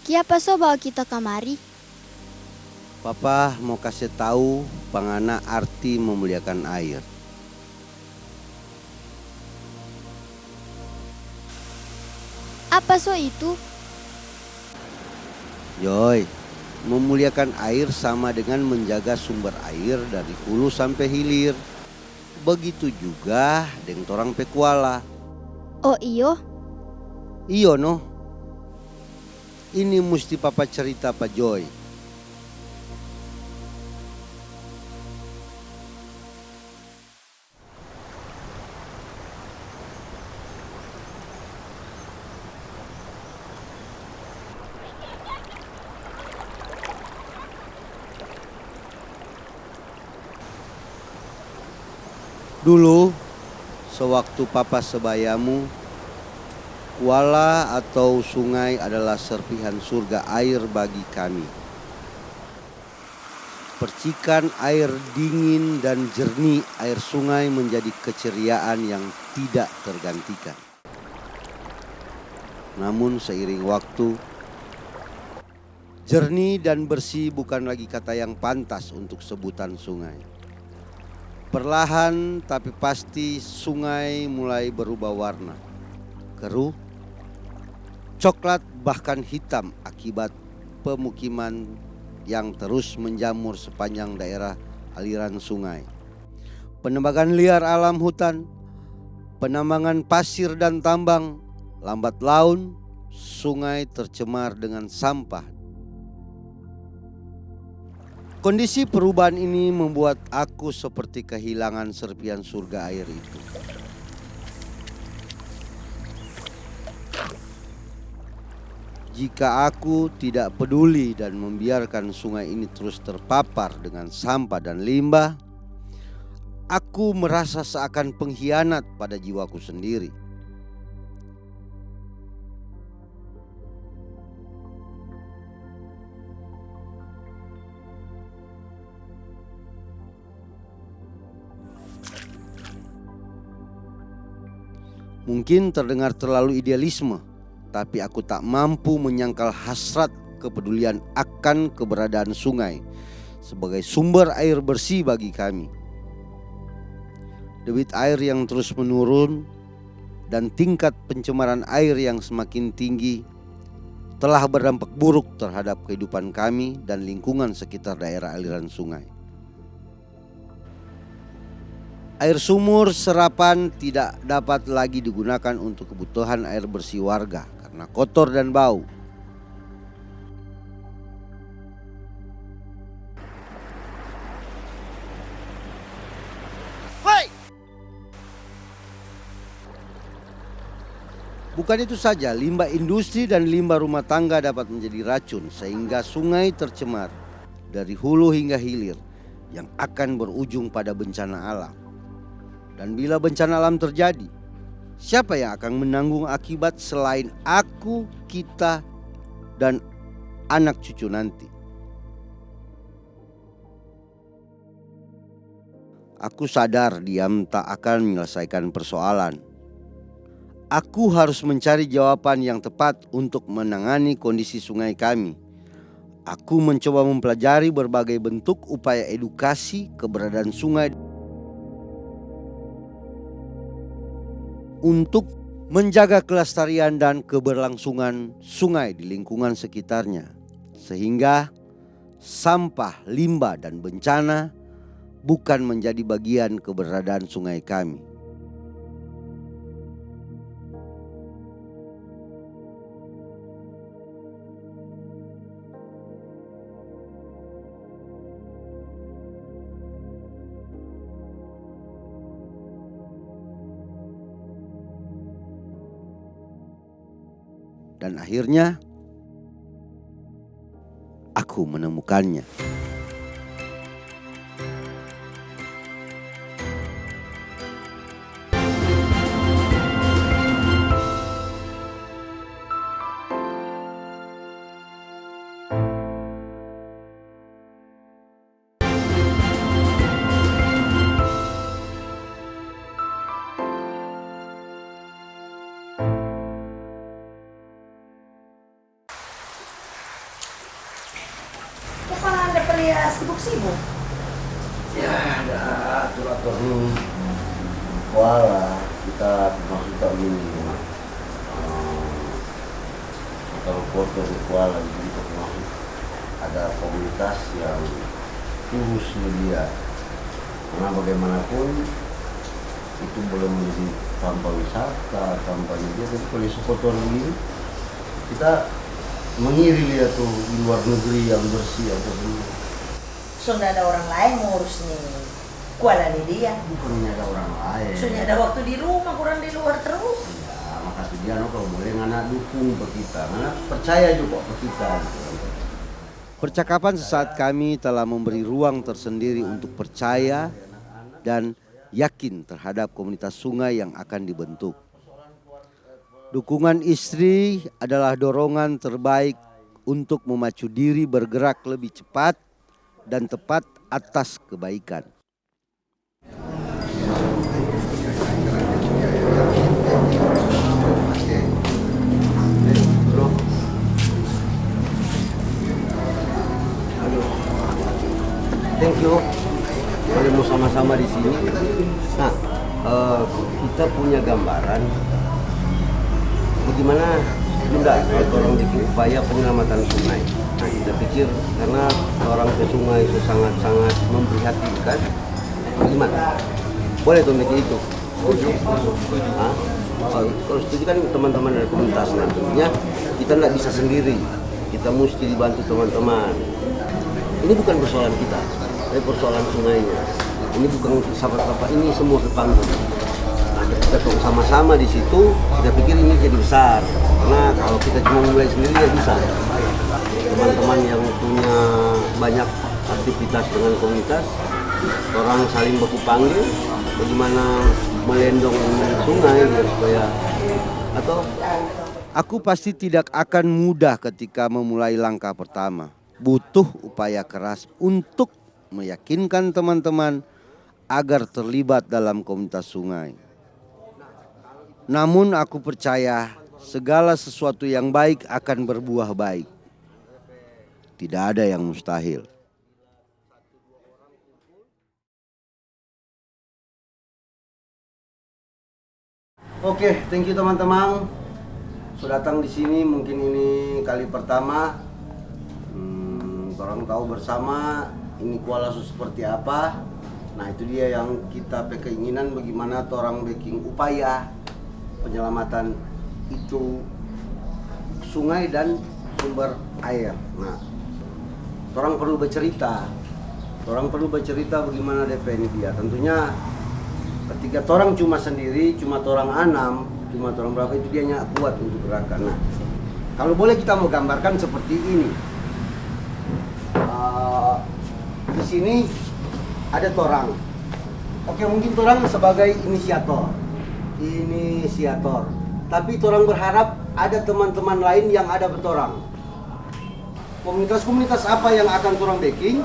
Kiapa so bawa kita kamari? Papa mau kasih tahu pangana arti memuliakan air. Apa so itu? Joy, memuliakan air sama dengan menjaga sumber air dari hulu sampai hilir. Begitu juga dengan torang pekuala. Oh iyo? Iyo no. Ini mesti papa cerita Pak Joy. Dulu, sewaktu papa sebayamu, kuala atau sungai adalah serpihan surga air bagi kami. Percikan air dingin dan jernih air sungai menjadi keceriaan yang tidak tergantikan. Namun seiring waktu, jernih dan bersih bukan lagi kata yang pantas untuk sebutan sungai. Perlahan tapi pasti sungai mulai berubah warna. Keruh, coklat bahkan hitam akibat pemukiman yang terus menjamur sepanjang daerah aliran sungai. Penebangan liar alam hutan, penambangan pasir dan tambang, lambat laun sungai tercemar dengan sampah. Kondisi perubahan ini membuat aku seperti kehilangan serpihan surga air itu. Jika aku tidak peduli dan membiarkan sungai ini terus terpapar dengan sampah dan limbah, aku merasa seakan pengkhianat pada jiwaku sendiri. Mungkin terdengar terlalu idealisme, tapi aku tak mampu menyangkal hasrat kepedulian akan keberadaan sungai sebagai sumber air bersih bagi kami. Debit air yang terus menurun dan tingkat pencemaran air yang semakin tinggi telah berdampak buruk terhadap kehidupan kami dan lingkungan sekitar daerah aliran sungai. Air sumur serapan tidak dapat lagi digunakan untuk kebutuhan air bersih warga karena kotor dan bau. Bukan itu saja, limbah industri dan limbah rumah tangga dapat menjadi racun sehingga sungai tercemar dari hulu hingga hilir yang akan berujung pada bencana alam. Dan bila bencana alam terjadi, siapa yang akan menanggung akibat selain aku, kita, dan anak cucu nanti? Aku sadar diam tak akan menyelesaikan persoalan. Aku harus mencari jawaban yang tepat untuk menangani kondisi sungai kami. Aku mencoba mempelajari berbagai bentuk upaya edukasi keberadaan sungai untuk menjaga kelestarian dan keberlangsungan sungai di lingkungan sekitarnya, sehingga sampah, limbah, dan bencana bukan menjadi bagian keberadaan sungai kami. Dan akhirnya aku menemukannya. sibuk-sibuk. Ya, ada atur-atur nih. Kuala kita maksudnya ini kalau foto di Kuala jadi kita maksud ada komunitas yang khusus media. Karena bagaimanapun itu belum menjadi tanpa wisata, tanpa media. Jadi kalau supporter begini kita mengiri lihat tuh di luar negeri yang bersih atau semua. Sudah ada orang lain ngurus nih Kuala di dia. Bukannya ada orang lain. Sudah ada waktu di rumah, kurang di luar terus. Ya, maka dia kalau boleh ngana dukung ke kita, ngana percaya juga ke kita. Percakapan sesaat kami telah memberi ruang tersendiri untuk percaya dan yakin terhadap komunitas sungai yang akan dibentuk. Dukungan istri adalah dorongan terbaik untuk memacu diri bergerak lebih cepat dan tepat atas kebaikan. Thank you. Boleh mau sama-sama di sini. Nah, kita punya gambaran bagaimana juga kalau orang bikin upaya penyelamatan sungai. Nah, kita pikir karena orang ke sungai itu sangat-sangat memprihatinkan. Bagaimana? Boleh tuh bikin itu. Kalau setuju kan teman-teman dari komunitas tentunya kita nggak bisa sendiri. Kita mesti dibantu teman-teman. Ini bukan persoalan kita, tapi persoalan sungainya. Ini bukan sahabat bapak, ini semua terpanggung. Nah, kita sama-sama di situ, kita pikir ini jadi besar. Karena kalau kita cuma mulai sendiri ya bisa. Teman-teman yang punya banyak aktivitas dengan komunitas, orang saling baku panggil, bagaimana melendong sungai ya, supaya atau aku pasti tidak akan mudah ketika memulai langkah pertama. Butuh upaya keras untuk meyakinkan teman-teman agar terlibat dalam komunitas sungai. Namun aku percaya segala sesuatu yang baik akan berbuah baik. Tidak ada yang mustahil. Oke, thank you teman-teman. Sudah datang di sini mungkin ini kali pertama. Orang tahu bersama ini Kuala seperti apa. Nah, itu dia yang kita keinginan bagaimana orang bikin upaya penyelamatan itu sungai dan sumber air. Nah, orang perlu bercerita. Orang perlu bercerita bagaimana DP ini dia. Tentunya ketika orang cuma sendiri, cuma orang anam, cuma orang berapa itu dia nggak kuat untuk gerakan. Nah, kalau boleh kita mau gambarkan seperti ini. Di sini ada torang. Oke, mungkin torang sebagai inisiator. Tapi torang berharap ada teman-teman lain yang ada betorang. Komunitas-komunitas apa yang akan torang backing?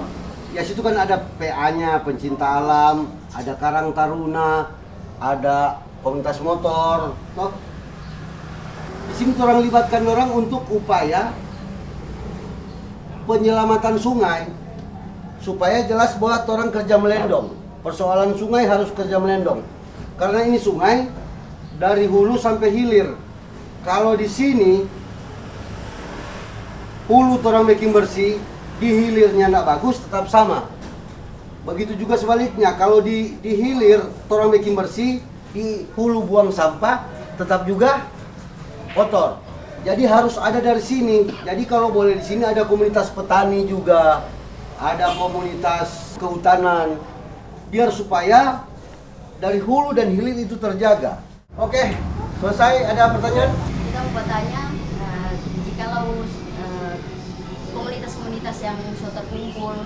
Ya situ kan ada PA-nya, pencinta alam, ada Karang Taruna, ada komunitas motor. Toh? Di sini torang libatkan orang untuk upaya penyelamatan sungai supaya jelas bahwa orang kerja melendong. Persoalan sungai harus kerja melendong. Karena ini sungai dari hulu sampai hilir. Kalau di sini hulu orang bikin bersih, di hilirnya tidak bagus, tetap sama. Begitu juga sebaliknya, kalau di hilir orang bikin bersih, di hulu buang sampah, tetap juga kotor. Jadi harus ada dari sini. Jadi kalau boleh di sini ada komunitas petani juga, ada komunitas kehutanan, biar supaya dari hulu dan hilir itu terjaga. Oke, selesai. Ada pertanyaan? Kita mau bertanya, jikalau komunitas-komunitas yang so terkumpul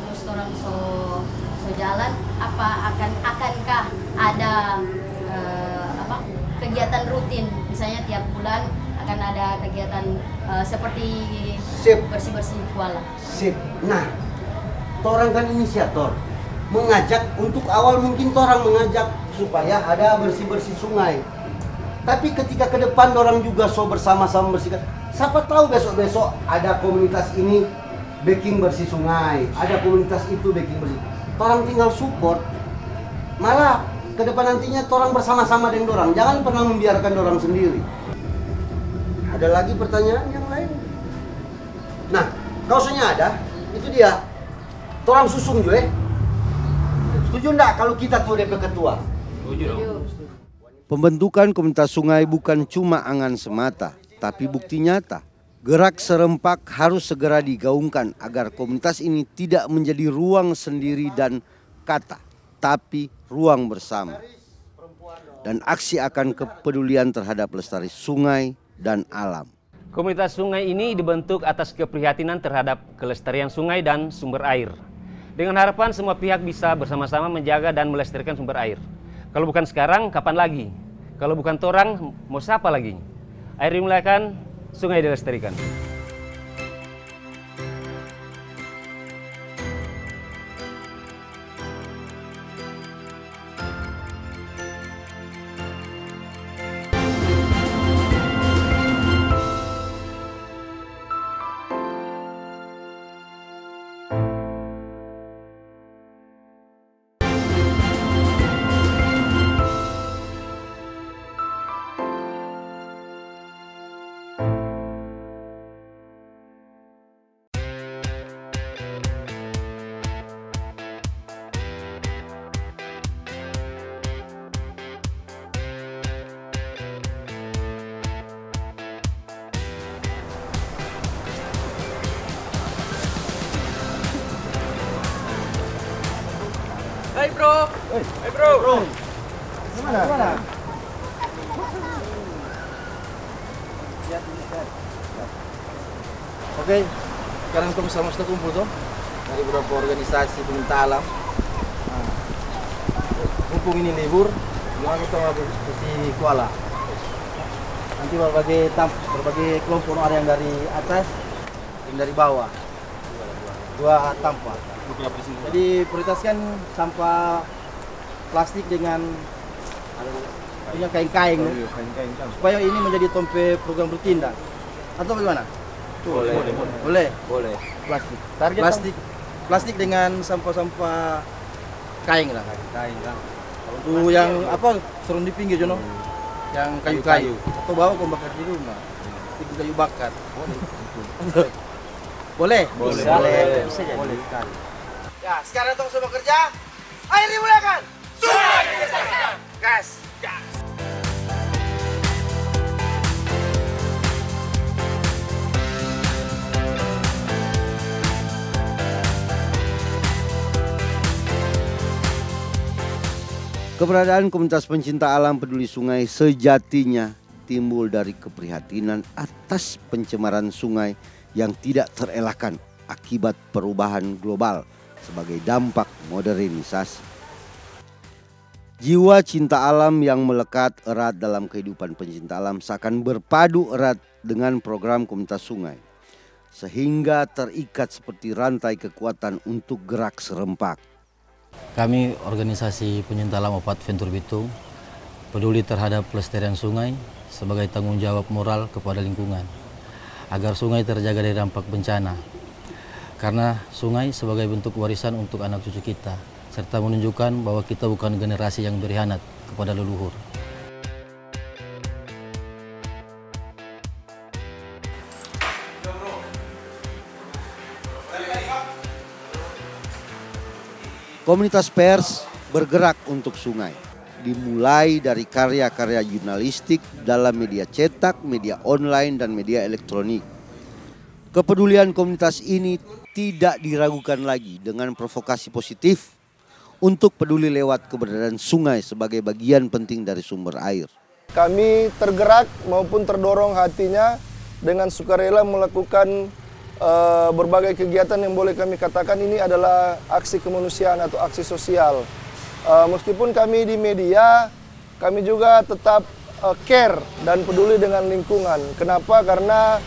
terus orang so jalan, akankah ada kegiatan rutin, misalnya tiap bulan akan ada kegiatan seperti bersih-bersih Kuala. Sip. Nah, orang kan inisiator, mengajak untuk awal mungkin orang mengajak supaya ada bersih-bersih sungai. Tapi ketika ke depan orang juga so bersama-sama bersihkan. Siapa tahu besok-besok ada komunitas ini backing bersih sungai, ada komunitas itu backing bersih. Orang tinggal support, malah ke depan nantinya orang bersama-sama dengan orang. Jangan pernah membiarkan orang sendiri. Ada lagi pertanyaan yang lain? Nah, kaosnya ada, itu dia. Orang susung juga. Setuju enggak kalau kita tuh DP ketua? Setuju. Pembentukan komunitas sungai bukan cuma angan semata, tapi bukti nyata. Gerak serempak harus segera digaungkan agar komunitas ini tidak menjadi ruang sendiri dan kata, tapi ruang bersama. Dan aksi akan kepedulian terhadap lestari sungai dan alam. Komunitas sungai ini dibentuk atas keprihatinan terhadap kelestarian sungai dan sumber air. Dengan harapan semua pihak bisa bersama-sama menjaga dan melestarikan sumber air. Kalau bukan sekarang, kapan lagi? Kalau bukan torang, mau siapa lagi? Air dimuliakan, sungai dilestarikan. Hai bro. Hai bro. Gimana? Oke, sekarang kami sama kita kumpul tuh dari beberapa organisasi pecinta alam. Nah, mumpung ini libur, gimana kita mau bersih kuala? Nanti berbagai kelompok ada yang dari atas, yang dari bawah. Dua tampak. Jadi prioritaskan sampah plastik dengan punya kain-kain, supaya ini menjadi tompe program bertindak. Atau bagaimana? Boleh. Plastik dengan sampah-sampah kain lah. Untuk yang apa serun di pinggir jono, yang kayu-kayu. Atau bawa kau bakar di rumah, itu kayu bakar. Boleh. Bisa sekali. Ya, sekarang tong semua kerja. Air dimuliakan. Sungai dilestarikan. Gas. Keberadaan komunitas pencinta alam peduli sungai sejatinya timbul dari keprihatinan atas pencemaran sungai yang tidak terelakkan akibat perubahan global sebagai dampak modernisasi. Jiwa cinta alam yang melekat erat dalam kehidupan pencinta alam seakan berpadu erat dengan program komunitas sungai, sehingga terikat seperti rantai kekuatan untuk gerak serempak. Kami organisasi pencinta alam Opat Ventur Bitung peduli terhadap pelestarian sungai sebagai tanggung jawab moral kepada lingkungan agar sungai terjaga dari dampak bencana. Karena sungai sebagai bentuk warisan untuk anak cucu kita, serta menunjukkan bahwa kita bukan generasi yang berkhianat kepada leluhur. Komunitas pers bergerak untuk sungai, dimulai dari karya-karya jurnalistik dalam media cetak, media online, dan media elektronik. Kepedulian komunitas ini tidak diragukan lagi dengan provokasi positif untuk peduli lewat keberadaan sungai sebagai bagian penting dari sumber air. Kami tergerak maupun terdorong hatinya dengan sukarela melakukan berbagai kegiatan yang boleh kami katakan ini adalah aksi kemanusiaan atau aksi sosial. Meskipun kami di media, kami juga tetap care dan peduli dengan lingkungan. Kenapa? Karena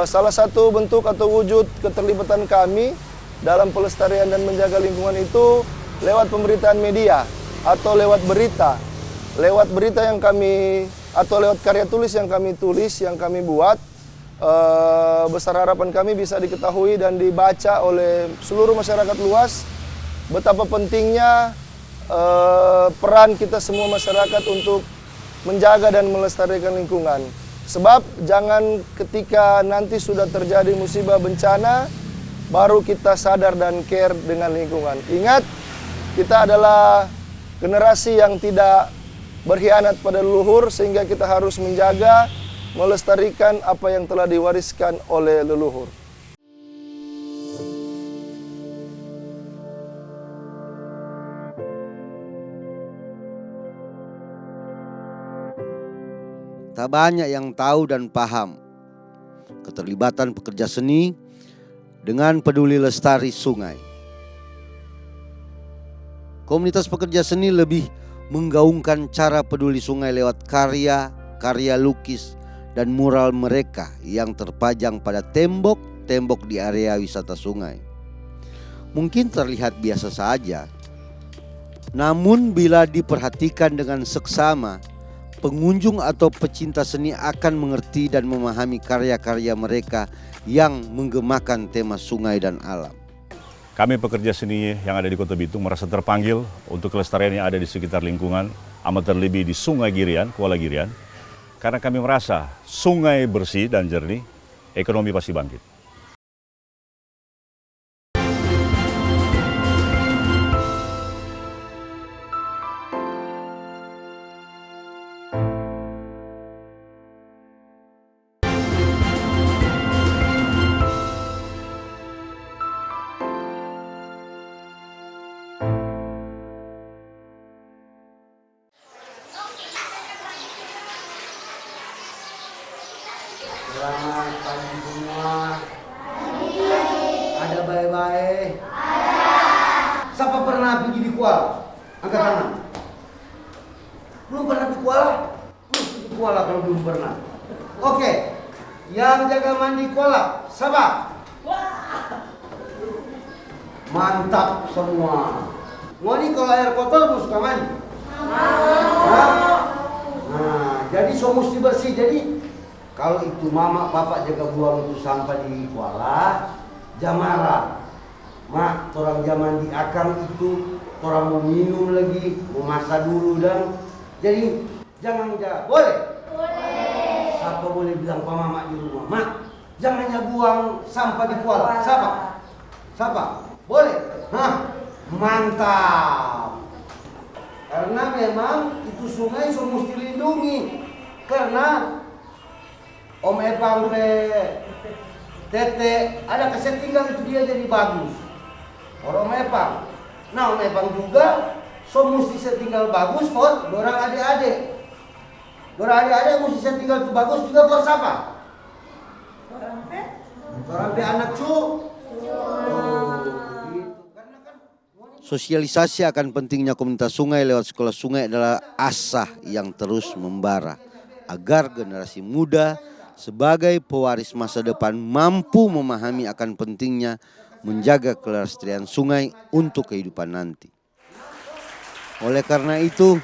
salah satu bentuk atau wujud keterlibatan kami dalam pelestarian dan menjaga lingkungan itu lewat pemberitaan media atau lewat berita. Lewat berita yang kami atau lewat karya tulis yang kami buat, besar harapan kami bisa diketahui dan dibaca oleh seluruh masyarakat luas betapa pentingnya peran kita semua masyarakat untuk menjaga dan melestarikan lingkungan. Sebab jangan ketika nanti sudah terjadi musibah bencana baru kita sadar dan care dengan lingkungan. Ingat, kita adalah generasi yang tidak berkhianat pada leluhur, sehingga kita harus menjaga, melestarikan apa yang telah diwariskan oleh leluhur. Tak banyak yang tahu dan paham keterlibatan pekerja seni dengan peduli lestari sungai. Komunitas pekerja seni lebih menggaungkan cara peduli sungai lewat karya lukis dan mural mereka yang terpajang pada tembok-tembok di area wisata sungai. Mungkin terlihat biasa saja, namun bila diperhatikan dengan seksama, pengunjung atau pecinta seni akan mengerti dan memahami karya-karya mereka yang menggemakan tema sungai dan alam. Kami pekerja seni yang ada di Kota Bitung merasa terpanggil untuk kelestarian yang ada di sekitar lingkungan, amat terlebih di Sungai Girian, Kuala Girian, karena kami merasa sungai bersih dan jernih, ekonomi pasti bangkit. Selamat pagi semua. Ada baik-baik? Siapa pernah pergi di Kuala? Angkat tangan. Belum pernah di Kuala? Di Kuala kalau belum pernah. Oke. Yang jaga mandi Kuala, siapa? Mantap semua. Mau nih kalau air kotor mau suka mandi? Nah, jadi so mesti bersih. Jadi kalau itu mama papa jaga buang itu sampah di Kuala, jamara. Mak, orang zaman di akang itu, orang mau minum lagi, mau masak dulu dan jadi jangan jaga. Boleh? Boleh. Siapa boleh bilang pak mama di rumah? Mak, jangan buang sampah di Kuala. Siapa? Siapa? Boleh? Hah? Mantap. Karena memang itu sungai so mesti dilindungi. Karena Om Epang Tete ada kesetinggal itu dia jadi bagus. Orang Om Epang. Nah Om Epang juga so mesti setinggal bagus for dorang adik-adik. Dorang adik-adik mesti setinggal itu bagus juga for siapa? Dorang pe anak cu. Sosialisasi akan pentingnya komunitas sungai lewat sekolah sungai adalah asah yang terus membara agar generasi muda sebagai pewaris masa depan mampu memahami akan pentingnya menjaga kelestarian sungai untuk kehidupan nanti. Oleh karena itu,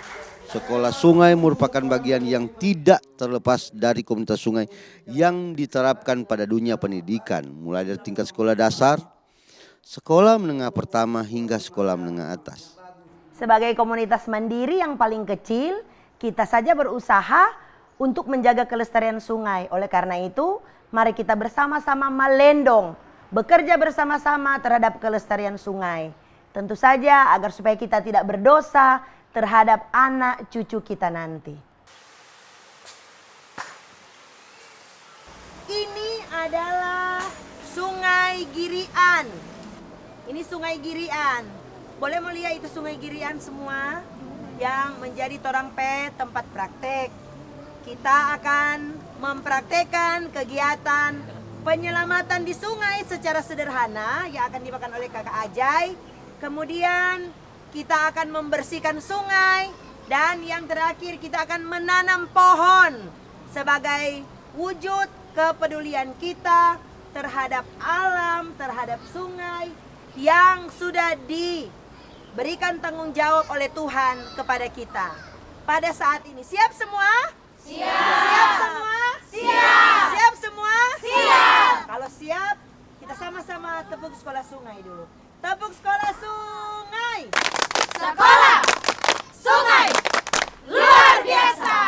sekolah sungai merupakan bagian yang tidak terlepas dari komunitas sungai yang diterapkan pada dunia pendidikan, mulai dari tingkat sekolah dasar, sekolah menengah pertama hingga sekolah menengah atas. Sebagai komunitas mandiri yang paling kecil, kita saja berusaha untuk menjaga kelestarian sungai. Oleh karena itu, mari kita bersama-sama melendong, bekerja bersama-sama terhadap kelestarian sungai. Tentu saja agar supaya kita tidak berdosa terhadap anak cucu kita nanti. Ini adalah Sungai Girian. Ini Sungai Girian. Boleh melihat itu Sungai Girian semua yang menjadi torang pe tempat praktek. Kita akan mempraktekkan kegiatan penyelamatan di sungai secara sederhana yang akan dilakukan oleh Kakak Ajay. Kemudian kita akan membersihkan sungai dan yang terakhir kita akan menanam pohon sebagai wujud kepedulian kita terhadap alam, terhadap sungai yang sudah diberikan tanggung jawab oleh Tuhan kepada kita. Pada saat ini, siap semua? Siap. Siap semua? Siap. Siap semua? Siap. tepuk sekolah sungai dulu. Tepuk sekolah sungai. Sekolah sungai luar biasa.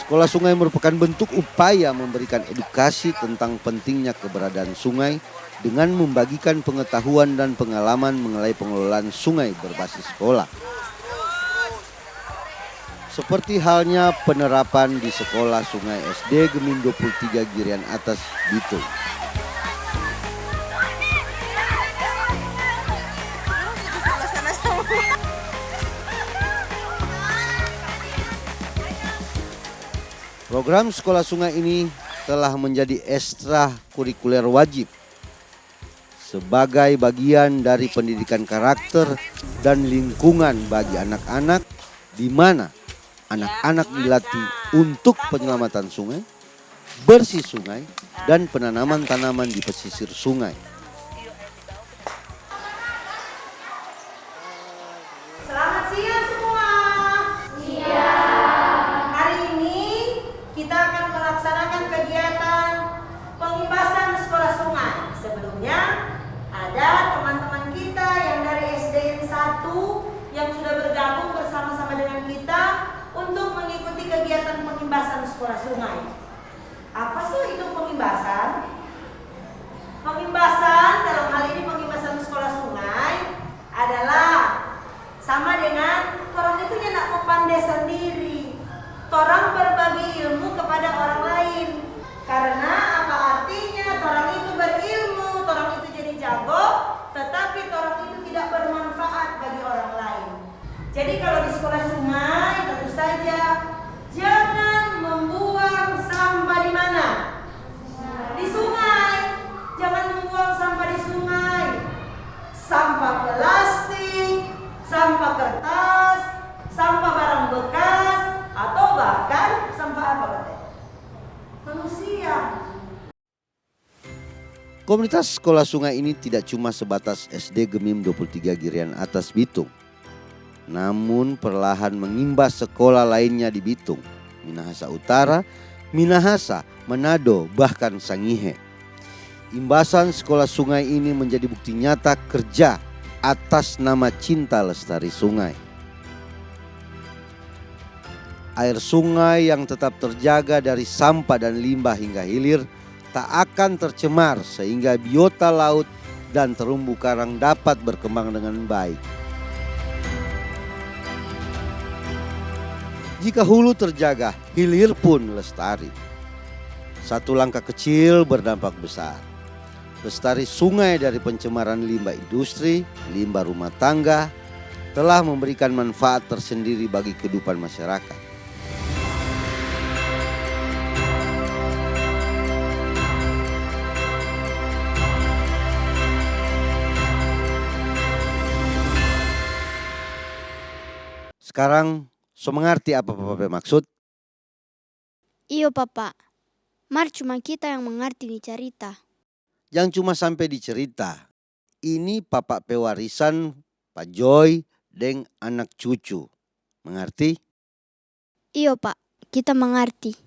Sekolah sungai merupakan bentuk upaya memberikan edukasi tentang pentingnya keberadaan sungai dengan membagikan pengetahuan dan pengalaman mengenai pengelolaan sungai berbasis sekolah. Seperti halnya penerapan di sekolah sungai SD Gemim 23 Girian Atas Bitung. Program sekolah sungai ini telah menjadi ekstrakurikuler wajib sebagai bagian dari pendidikan karakter dan lingkungan bagi anak-anak, di mana anak-anak dilatih untuk penyelamatan sungai, bersih sungai, dan penanaman tanaman di pesisir sungai. Selamat siang semua. Hari ini kita akan melaksanakan kegiatan pengimbasan sekolah sungai. Sebelumnya ada teman-teman kita yang dari SDN 1 yang sudah bergabung bersama-sama dengan kita untuk mengikuti kegiatan pengimbasan sekolah sungai. Apa sih itu pengimbasan? Pengimbasan dalam hal ini pengimbasan sekolah sungai adalah sama dengan orang itu nak mau pandai sendiri. Orang berbagi ilmu kepada orang lain. Karena apa artinya? Orang itu berilmu, orang itu jadi jago, tetapi orang itu tidak bermanfaat bagi orang lain. Jadi kalau di sekolah sungai tentu saja jangan membuang sampah di mana? Di sungai. Jangan membuang sampah di sungai. Sampah plastik, sampah kertas, sampah barang bekas, atau bahkan sampah apa katanya? Manusia. Komunitas sekolah sungai ini tidak cuma sebatas SD Gemim 23 Girian Atas Bitung, namun perlahan mengimbas sekolah lainnya di Bitung, Minahasa Utara, Minahasa, Manado, bahkan Sangihe. Imbasan sekolah sungai ini menjadi bukti nyata kerja atas nama cinta lestari sungai. Air sungai yang tetap terjaga dari sampah dan limbah hingga hilir tak akan tercemar sehingga biota laut dan terumbu karang dapat berkembang dengan baik. Jika hulu terjaga, hilir pun lestari. Satu langkah kecil berdampak besar. Lestari sungai dari pencemaran limbah industri, limbah rumah tangga, telah memberikan manfaat tersendiri bagi kehidupan masyarakat. Sekarang, so mengerti apa Papa maksud? Iyo papa, mar cuma kita yang mengerti nih cerita. Jangan cuma sampai di cerita. Ini Papa pewarisan Pak Joy dan anak cucu. Mengerti? Iyo pak, kita mengerti.